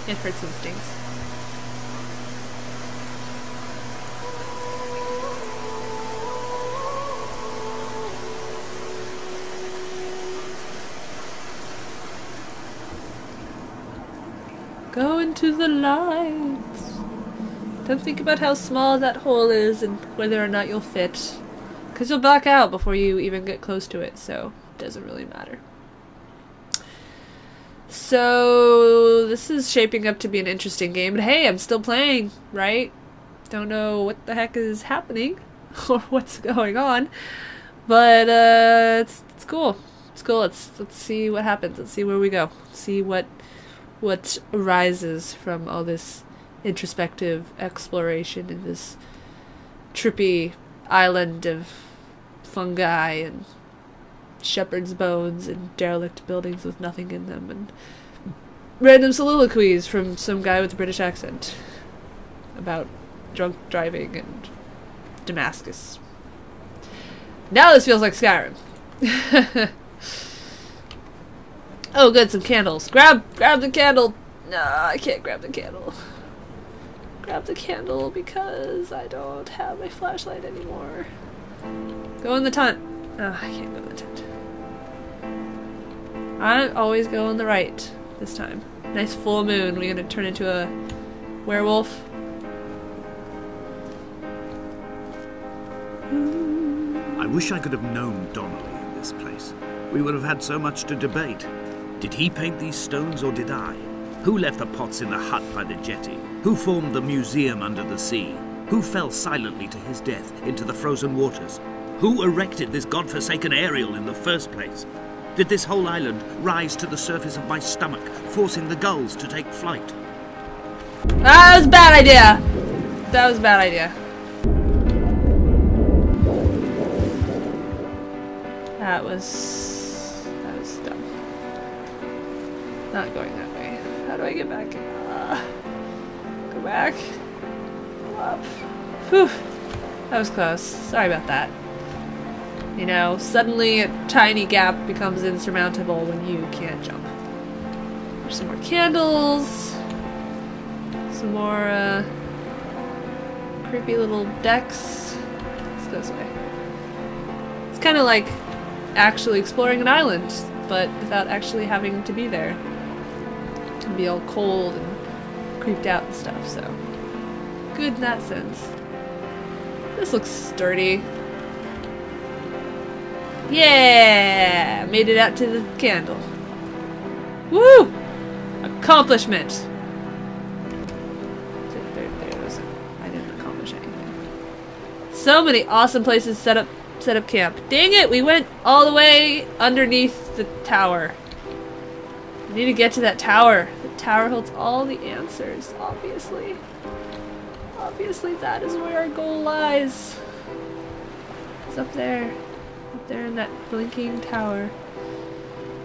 It hurts and stings. Go into the lights. Don't think about how small that hole is and whether or not you'll fit. Because you'll black out before you even get close to it, so it doesn't really matter. So, this is shaping up to be an interesting game, but hey, I'm still playing, right? Don't know what the heck is happening, or what's going on, but it's cool. It's cool. Let's see what happens. Let's see where we go. See what arises from all this introspective exploration in this trippy island of fungi and shepherd's bones and derelict buildings with nothing in them and random soliloquies from some guy with a British accent about drunk driving and Damascus. Now this feels like Skyrim. Oh good, some candles. Grab the candle! No, I can't grab the candle. Grab the candle because I don't have my flashlight anymore. Go in the tent. Oh, I can't go in the tent. I always go on the right this time. Nice full moon. We're gonna turn into a werewolf. I wish I could have known Donnelly in this place. We would have had so much to debate. Did he paint these stones or did I? Who left the pots in the hut by the jetty? Who formed the museum under the sea? Who fell silently to his death into the frozen waters? Who erected this godforsaken aerial in the first place? Did this whole island rise to the surface of my stomach, forcing the gulls to take flight? That was a bad idea! That was a bad idea. That was dumb. Not going that way. How do I get back? Go back. Go up. Whew. That was close. Sorry about that. You know, suddenly a tiny gap becomes insurmountable when you can't jump. There's some more candles. Some more, creepy little decks. Let's go this way. It's kind of like actually exploring an island, but without actually having to be there. It can be all cold and creeped out and stuff, so good in that sense. This looks sturdy. Yeah! Made it out to the candle. Woo! Accomplishment! I didn't accomplish anything. So many awesome places set up camp. Dang it! We went all the way underneath the tower. We need to get to that tower. The tower holds all the answers, obviously. Obviously that is where our goal lies. It's up there. Up there in that blinking tower.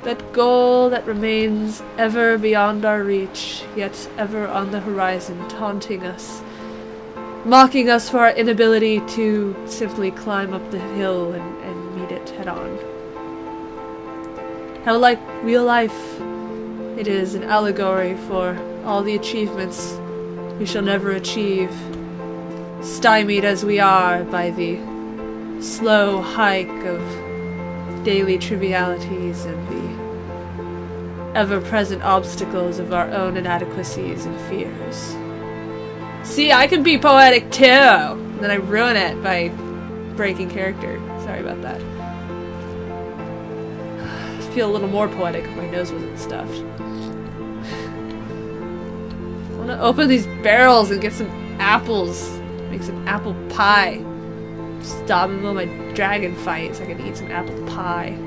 That goal that remains ever beyond our reach, yet ever on the horizon, taunting us. Mocking us for our inability to simply climb up the hill and meet it head on. How like real life, it is an allegory for all the achievements we shall never achieve, stymied as we are by the slow hike of daily trivialities and the ever-present obstacles of our own inadequacies and fears. See, I can be poetic too! And then I ruin it by breaking character. Sorry about that. I feel a little more poetic if my nose wasn't stuffed. I want to open these barrels and get some apples. Make some apple pie. Stop in the middle of my dragon fight so I can eat some apple pie.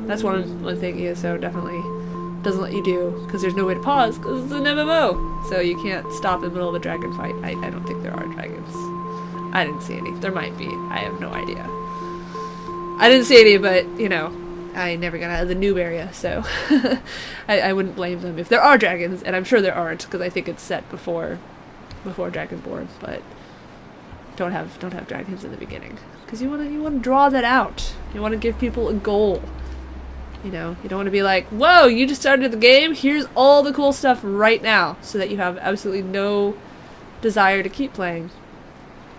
That's one thing ESO definitely doesn't let you do, because there's no way to pause, because it's an MMO. So you can't stop in the middle of a dragon fight. I don't think there are dragons. I didn't see any. There might be. I have no idea. I didn't see any, but, you know, I never got out of the noob area, so I wouldn't blame them if there are dragons, and I'm sure there aren't, because I think it's set before Dragonborn, but don't have dragons in the beginning, because you want to draw that out. You want to give people a goal. You know, you don't want to be like, whoa, you just started the game, here's all the cool stuff right now, so that you have absolutely no desire to keep playing.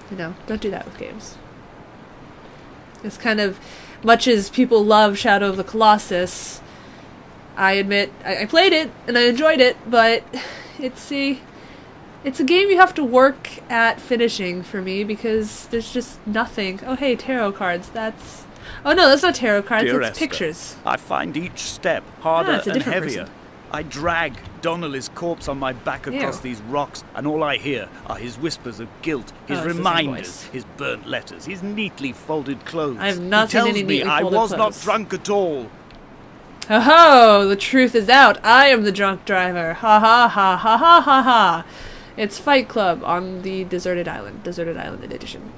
You know, don't do that with games. It's kind of, much as people love Shadow of the Colossus, I admit, I played it, and I enjoyed it, but it's a game you have to work at finishing for me, because there's just nothing. Oh hey, tarot cards, that's... Oh no, that's not tarot cards, Dear it's Esther, pictures. I find each step harder it's a and different heavier. person. I drag Donnelly's corpse on my back across Ew. these rocks, and all I hear are his whispers of guilt, his Oh, it's the same reminders, voice. his burnt letters, his neatly folded clothes. I have not he seen tells any me neatly I folded was not clothes. drunk at all. Ho ho! The truth is out. I am the drunk driver. Ha ha ha ha ha ha ha. It's Fight Club on the Deserted Island edition.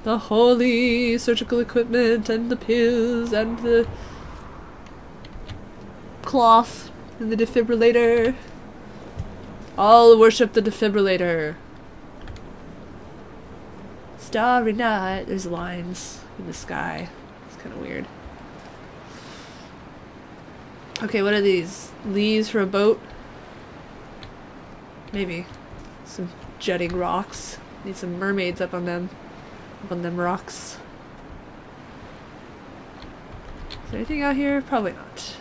The holy surgical equipment and the pills and the cloth and the defibrillator. All worship the defibrillator. Starry night. There's lines in the sky. It's kind of weird. Okay, what are these? Leaves for a boat? Maybe. Some jutting rocks. Need some mermaids up on them rocks. Is there anything out here? Probably not.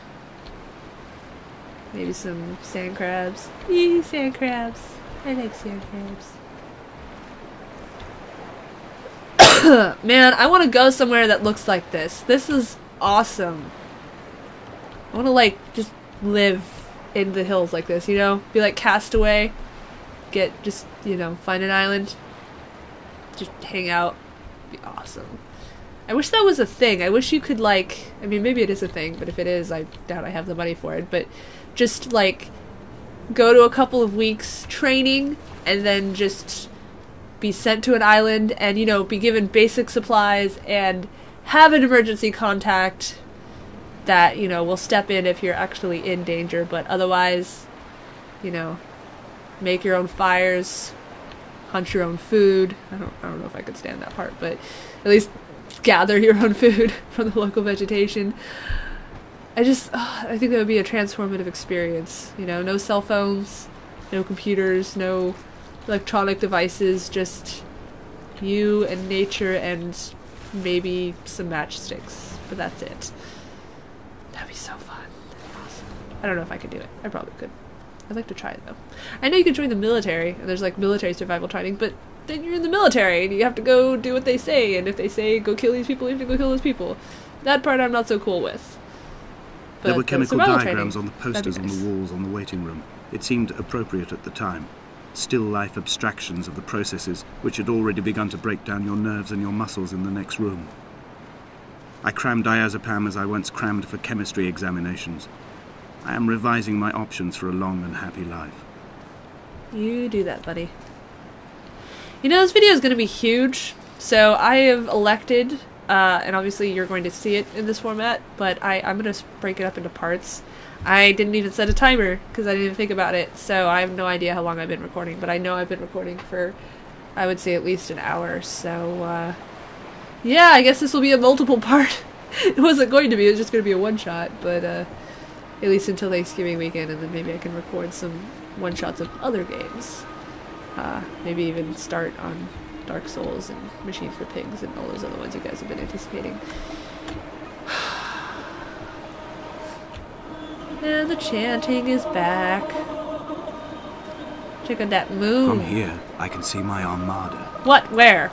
Maybe some sand crabs. Eee, sand crabs. I like sand crabs. Man, I want to go somewhere that looks like this. This is awesome. I want to, like, just live in the hills like this, you know? Be like Castaway. Just, you know, find an island. Just hang out. Be awesome. I wish that was a thing. I wish you could, like, I mean, maybe it is a thing, but if it is, I doubt I have the money for it. But just, like, go to a couple of weeks training and then just be sent to an island and, you know, be given basic supplies and have an emergency contact that, you know, will step in if you're actually in danger, but otherwise, you know, make your own fires, hunt your own food. I don't know if I could stand that part, but at least gather your own food from the local vegetation. I think that would be a transformative experience. You know, no cell phones, no computers, no electronic devices, just you and nature and maybe some matchsticks, but that's it. That'd be so fun. Awesome. I don't know if I could do it. I probably could. I'd like to try it though. I know you can join the military, and there's like military survival training, but then you're in the military and you have to go do what they say, and if they say go kill these people, you have to go kill those people. That part I'm not so cool with. But There were chemical diagrams training, on the posters on nice. the walls on the waiting room. It seemed appropriate at the time. Still life abstractions of the processes which had already begun to break down your nerves and your muscles in the next room. I crammed diazepam as I once crammed for chemistry examinations. I am revising my options for a long and happy life. You do that, buddy. You know, this video is going to be huge, so I have elected, and obviously you're going to see it in this format, but I'm going to break it up into parts. I didn't even set a timer, because I didn't even think about it, so I have no idea how long I've been recording, but I know I've been recording for, I would say, at least an hour, so, yeah, I guess this will be a multiple part. It wasn't going to be, it was just going to be a one-shot, but, at least until Thanksgiving weekend, and then maybe I can record some one-shots of other games. Maybe even start on Dark Souls and Machine for Pigs and all those other ones you guys have been anticipating. And the chanting is back. Check out that moon. From here, I can see my armada. What? Where?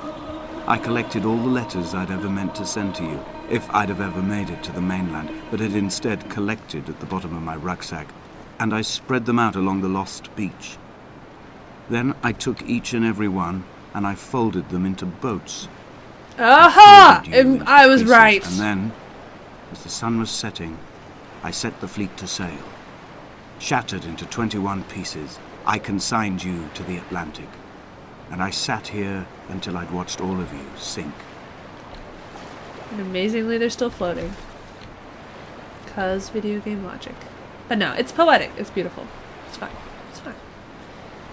I collected all the letters I'd ever meant to send to you, if I'd have ever made it to the mainland, but had instead collected at the bottom of my rucksack, and I spread them out along the lost beach. Then I took each and every one, and I folded them into boats. Aha! I was right. And then, as the sun was setting, I set the fleet to sail. Shattered into 21 pieces, I consigned you to the Atlantic, and I sat here until I'd watched all of you sink. And amazingly, they're still floating. 'Cause video game logic. But no, it's poetic. It's beautiful. It's fine. It's fine.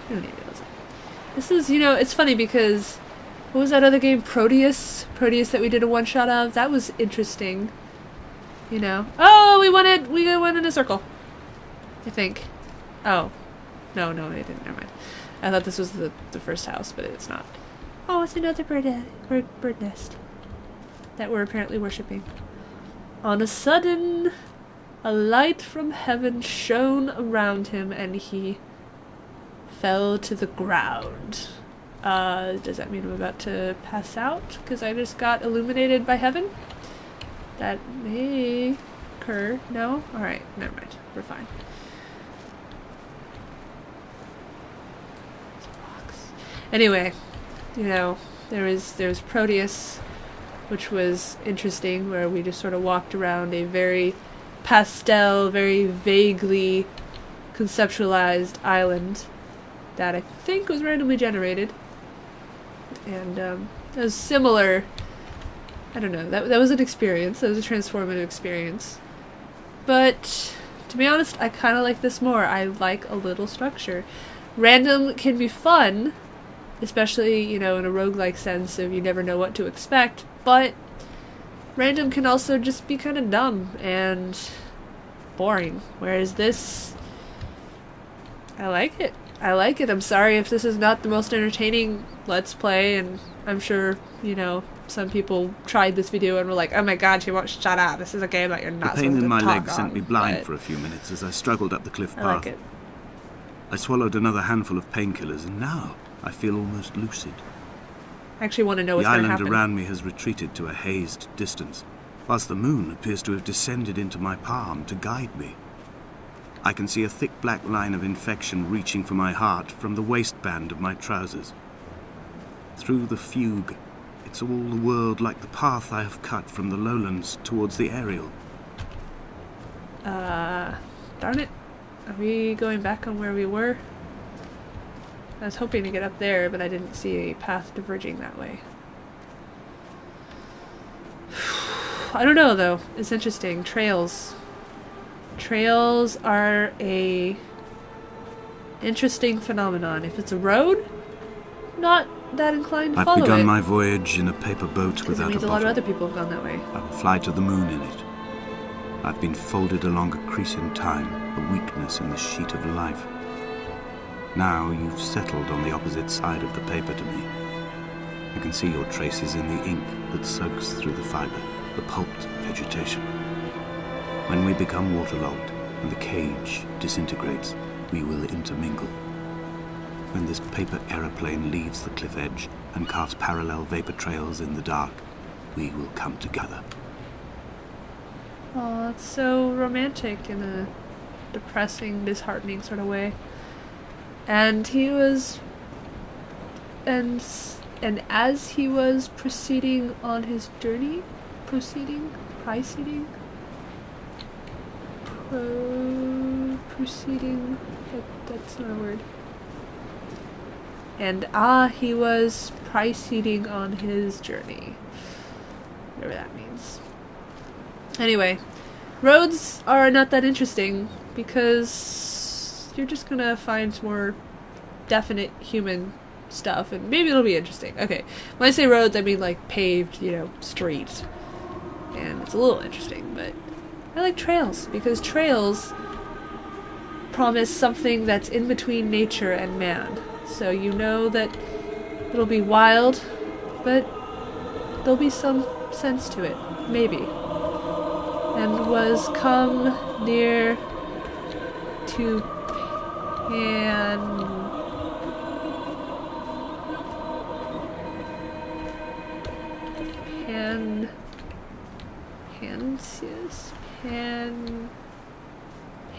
You don't need to listen. This is, you know, it's funny because what was that other game? Proteus? Proteus that we did a one-shot of? That was interesting. You know. Oh, we went in a circle. I think. Oh. No, it didn't. Never mind. I thought this was the first house, but it's not. Oh, it's another bird nest that we're apparently worshipping. On a sudden, a light from heaven shone around him, and he fell to the ground. Does that mean I'm about to pass out? Because I just got illuminated by heaven? That may occur. No? Alright, never mind. We're fine. Anyway, you know, there was Proteus, which was interesting, where we just sort of walked around a very pastel, very vaguely conceptualized island that I think was randomly generated. And it was similar. I don't know, that was an experience. That was a transformative experience. But to be honest, I kind of like this more. I like a little structure. Random can be fun, especially, you know, in a roguelike sense of you never know what to expect, but random can also just be kind of dumb and boring. Whereas this, I like it. I like it. I'm sorry if this is not the most entertaining Let's Play, and I'm sure, you know, some people tried this video and were like, oh my god, you won't shut up. This is a game that you're not supposed to talk on. The pain in my leg sent me blind for a few minutes as I struggled up the cliff path. I like it. I swallowed another handful of painkillers, and now I feel almost lucid. I actually want to know what's going to happen. The island around me has retreated to a hazed distance, whilst the moon appears to have descended into my palm to guide me. I can see a thick black line of infection reaching for my heart from the waistband of my trousers. Through the fugue, it's all the world like the path I have cut from the lowlands towards the aerial. Darn it. Are we going back on where we were? I was hoping to get up there, but I didn't see a path diverging that way. I don't know, though. It's interesting. Trails. Trails are a interesting phenomenon. If it's a road, not that inclined to follow it. I've begun my voyage in a paper boat without a bottom. It means a lot of other people have gone that way. I will fly to the moon in it. I've been folded along a crease in time, a weakness in the sheet of life. Now you've settled on the opposite side of the paper to me. I can see your traces in the ink that soaks through the fibre, the pulped vegetation. When we become waterlogged and the cage disintegrates, we will intermingle. When this paper aeroplane leaves the cliff edge and carves parallel vapor trails in the dark, we will come together. Oh, it's so romantic in a depressing, disheartening sort of way. And he was, and as he was proceeding on his journey, proceeding, that's not a word. And he was proceeding on his journey. Whatever that means. Anyway, roads are not that interesting because you're just gonna find more definite human stuff, and maybe it'll be interesting. Okay, when I say roads, I mean like paved, you know, streets. And it's a little interesting, but I like trails because trails promise something that's in between nature and man. So you know that it'll be wild, but there'll be some sense to it, maybe. And was come near to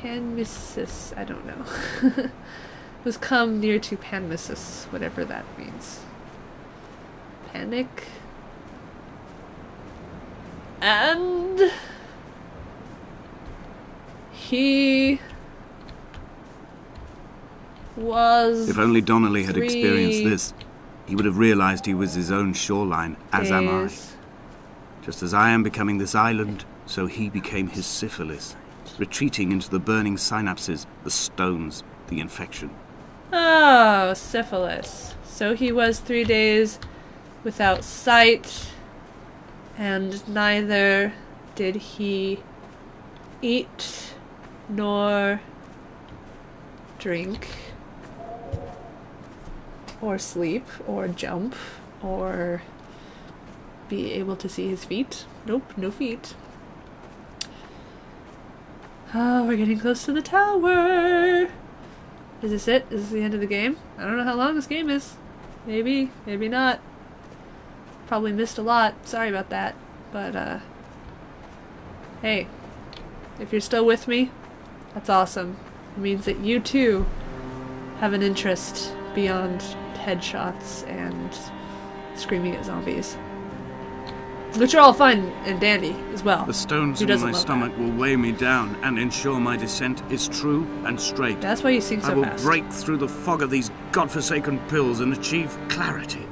Panmissus, I don't know. Was come near to Panmissus, whatever that means. Panic. And he was... If only Donnelly had experienced this, he would have realized he was his own shoreline, as am I. Just as I am becoming this island, so he became his syphilis, retreating into the burning synapses, the stones, the infection. Oh, syphilis. So he was 3 days without sight, and neither did he eat nor drink or sleep or jump or be able to see his feet. Nope, no feet. Oh, we're getting close to the tower. Is this it? Is this the end of the game? I don't know how long this game is. Maybe, maybe not. Probably missed a lot. Sorry about that. But, hey, if you're still with me, that's awesome. It means that you too have an interest beyond headshots and screaming at zombies. Which are all fine and dandy as well. The stones in my stomach will weigh me down and ensure my descent is true and straight. That's why you sing so fast. I will break through the fog of these godforsaken pills and achieve clarity.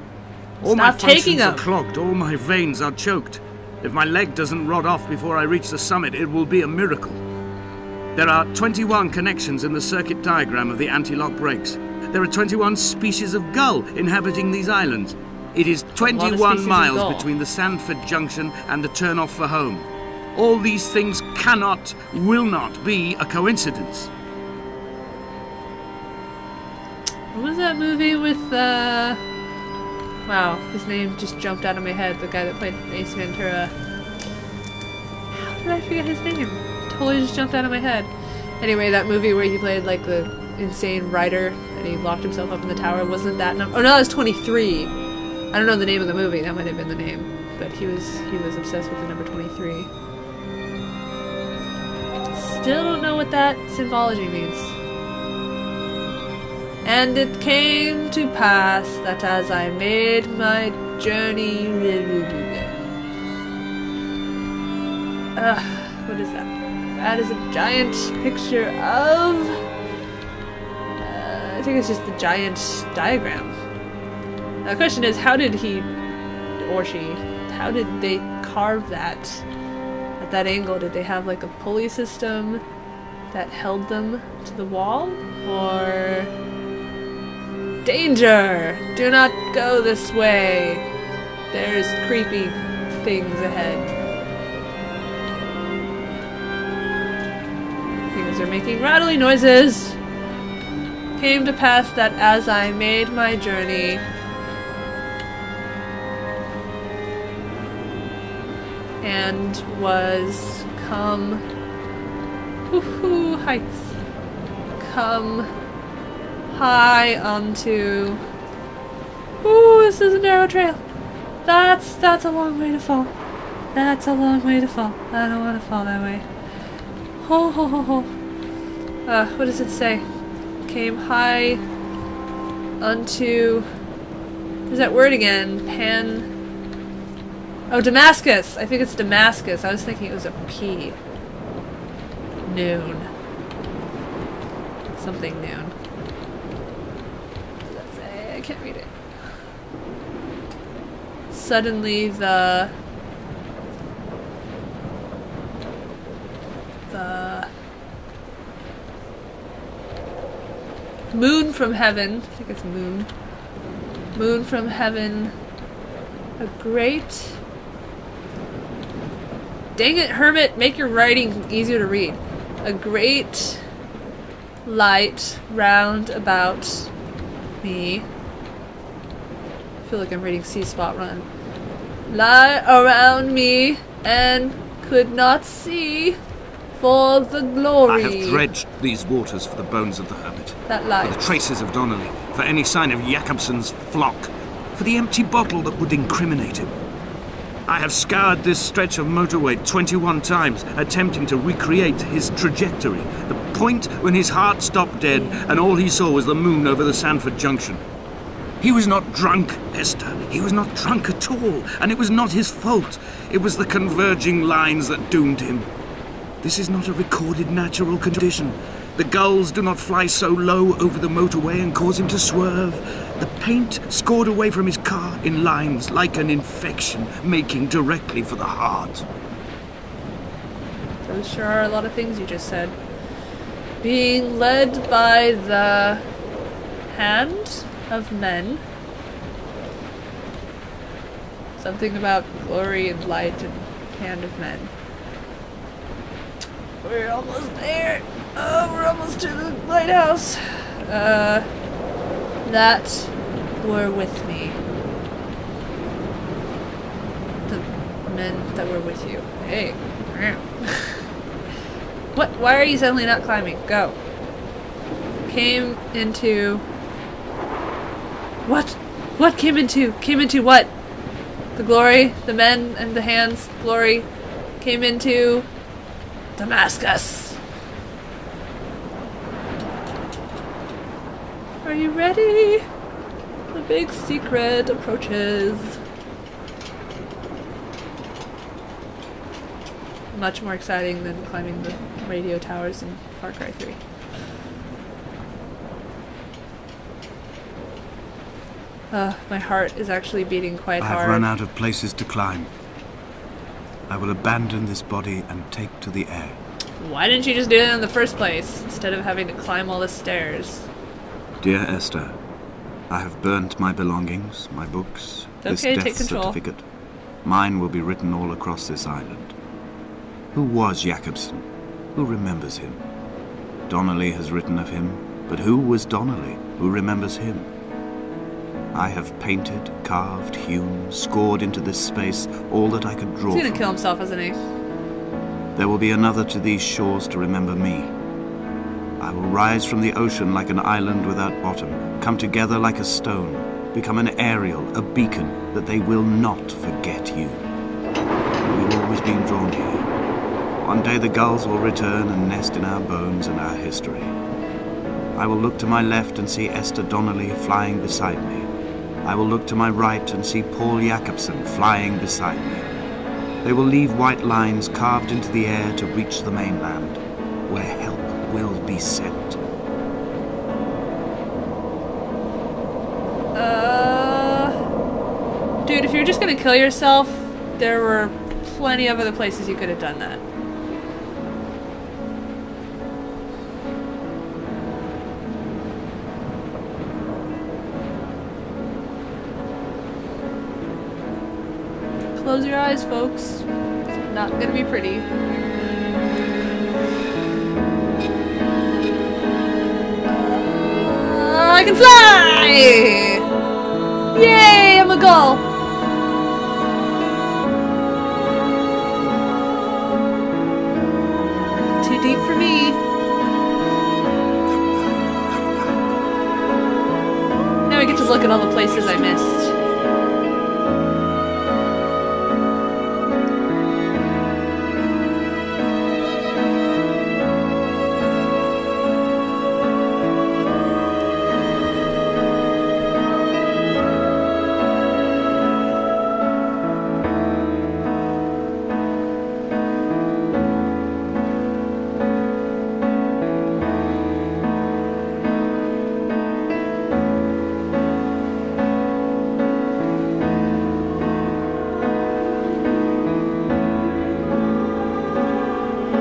All Stop my taking functions them. are clogged, all my veins are choked. If my leg doesn't rot off before I reach the summit, it will be a miracle. There are 21 connections in the circuit diagram of the anti-lock brakes. There are 21 species of gull inhabiting these islands. It is 21 miles between the Sandford Junction and the turn-off for home. All these things cannot, will not be a coincidence. What was that movie with, wow, his name just jumped out of my head. The guy that played Ace Ventura. How did I forget his name? Totally just jumped out of my head. Anyway, that movie where he played, like, the insane writer and he locked himself up in the tower, wasn't that number? Oh, no, that was 23. I don't know the name of the movie, that might have been the name. But he was obsessed with the number 23. Still don't know what that symbology means. And it came to pass that as I made my journey... what is that? That is a giant picture of... I think it's just the giant diagram. Now the question is, how did he, or she, how did they carve that at that angle? Did they have like a pulley system that held them to the wall? Or... Danger! Do not go this way! There's creepy things ahead. Things are making rattly noises! Came to pass that as I made my journey, and was come heights, come high onto, this is a narrow trail. That's a long way to fall. That's a long way to fall. I don't want to fall that way. Ho ho ho ho. What does it say? Came high unto, there's that word again, oh, Damascus! I think it's Damascus. I was thinking it was a P. Noon. Something noon. What does that say? I can't read it. Suddenly the moon from heaven, I think it's moon. Moon from heaven, a great... Dang it, Hermit, make your writing easier to read. A great light round about me. I feel like I'm reading C Spot Run. Lie around me and could not see for the glory. I have dredged these waters for the bones of the hermit. That light. For the traces of Donnelly. For any sign of Jakobsen's flock. For the empty bottle that would incriminate him. I have scoured this stretch of motorway 21 times, attempting to recreate his trajectory. The point when his heart stopped dead and all he saw was the moon over the Sandford Junction. He was not drunk, Esther. He was not drunk at all, and it was not his fault. It was the converging lines that doomed him. This is not a recorded natural condition. The gulls do not fly so low over the motorway and cause him to swerve. The paint scored away from his car in lines like an infection, making directly for the heart. Those sure are a lot of things you just said. Being led by the hand of men. Something about glory and light and hand of men. We're almost there. Oh, we're almost to the lighthouse. That were with me. The men that were with you. Hey. What? Why are you suddenly not climbing? Go. Came into... What? What came into? Came into what? The glory, the men and the hands, glory, came into Damascus. Are you ready? The big secret approaches. Much more exciting than climbing the radio towers in Far Cry 3. My heart is actually beating quite hard. I have run out of places to climb. I will abandon this body and take to the air. Why didn't you just do it in the first place, instead of having to climb all the stairs? Dear Esther, I have burnt my belongings, my books, this death certificate. Mine will be written all across this island. Who was Jakobsen? Who remembers him? Donnelly has written of him, but who was Donnelly? Who remembers him? I have painted, carved, hewn, scored into this space all that I could draw from. He's gonna kill himself, isn't he? There will be another to these shores to remember me. I will rise from the ocean like an island without bottom, come together like a stone, become an aerial, a beacon, that they will not forget you. We've always been drawn here. One day the gulls will return and nest in our bones and our history. I will look to my left and see Esther Donnelly flying beside me. I will look to my right and see Paul Jakobsen flying beside me. They will leave white lines carved into the air to reach the mainland, where help will be sent. Dude, if you're just gonna kill yourself, there were plenty of other places you could have done that. Close your eyes, folks. It's not gonna be pretty. I can fly! Yay, I'm a gull! Too deep for me. Now I get to look at all the places I missed.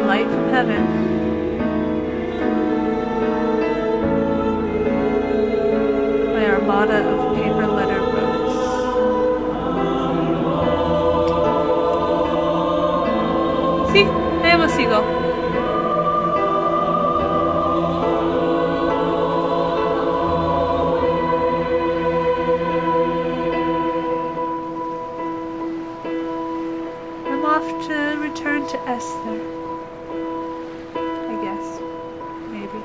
Light from heaven. My armada of paper letter boats. See? I am a seagull. I'm off to return to Esther. Maybe.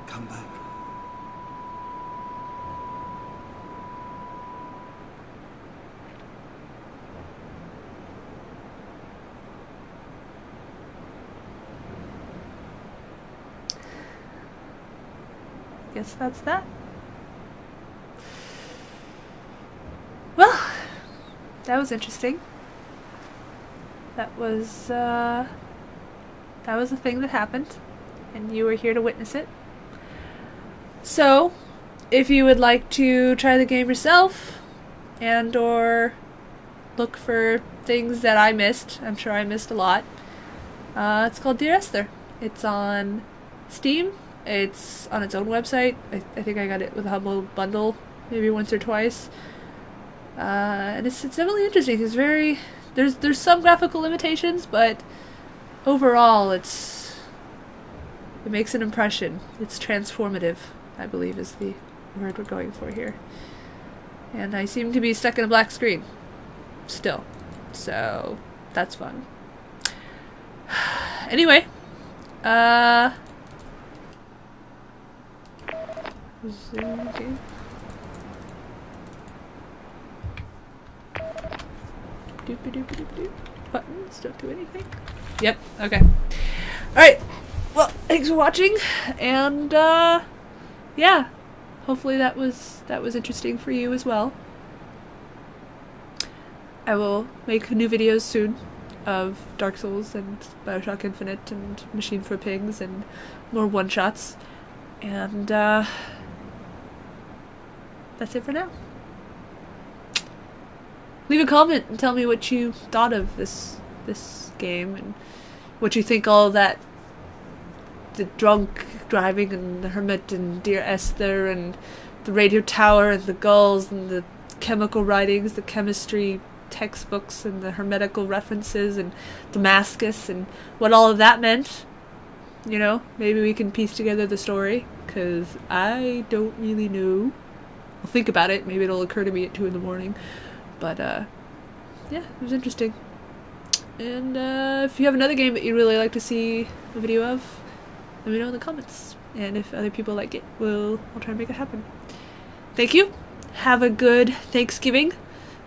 Come back. Guess that's that. Well, that was interesting. That was a thing that happened, and you were here to witness it. So, if you would like to try the game yourself, and or look for things that I missed, I'm sure I missed a lot, it's called Dear Esther. It's on Steam. It's on its own website. I think I got it with a Humble Bundle maybe once or twice. And it's definitely interesting. It's very there's some graphical limitations, but overall it makes an impression. It's transformative, I believe is the word we're going for here. And I seem to be stuck in a black screen still, so that's fun. Anyway, zoom game. Doop-a-doop-a-doop-a-doop. Buttons don't do anything. Yep. Okay. All right. Well, thanks for watching, and yeah, hopefully that was interesting for you as well. I will make new videos soon of Dark Souls and Bioshock Infinite and Machine for Pigs and more one-shots, and that's it for now. Leave a comment and tell me what you thought of this game and what you think all that the drunk driving and the hermit and dear Esther and the radio tower and the gulls and the chemical writings, the chemistry textbooks and the hermetical references and Damascus and what all of that meant. You know, maybe we can piece together the story, because I don't really know. I'll think about it. Maybe it'll occur to me at 2 in the morning. But, yeah, it was interesting. And, if you have another game that you'd really like to see a video of, let me know in the comments. And if other people like it, I'll try and make it happen. Thank you. Have a good Thanksgiving.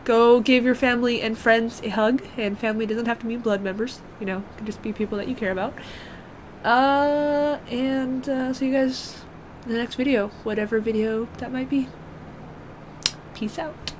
Go give your family and friends a hug. And family doesn't have to mean blood members. You know, it can just be people that you care about. And see you guys in the next video. Whatever video that might be. Peace out.